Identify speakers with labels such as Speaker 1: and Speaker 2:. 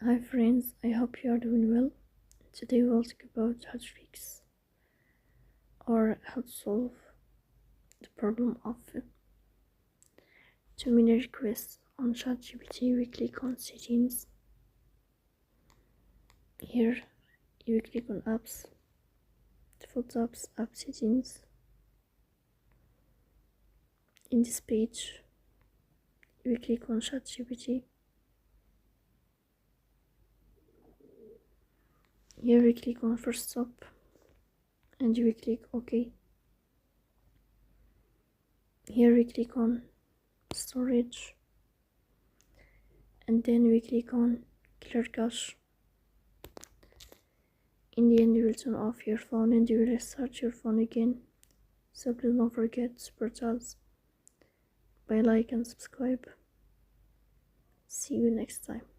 Speaker 1: Hi friends, I hope you are doing well. Today we'll talk about how to fix or how to solve the problem of too many requests on ChatGPT. We click on settings. Here you click on apps, default apps, app settings. In this page you click on ChatGPT. Here we click on first stop and you will click OK. Here we click on storage and then we click on clear cache. In the end you will turn off your phone and you will restart your phone again. So please don't forget to support us by like and subscribe. See you next time.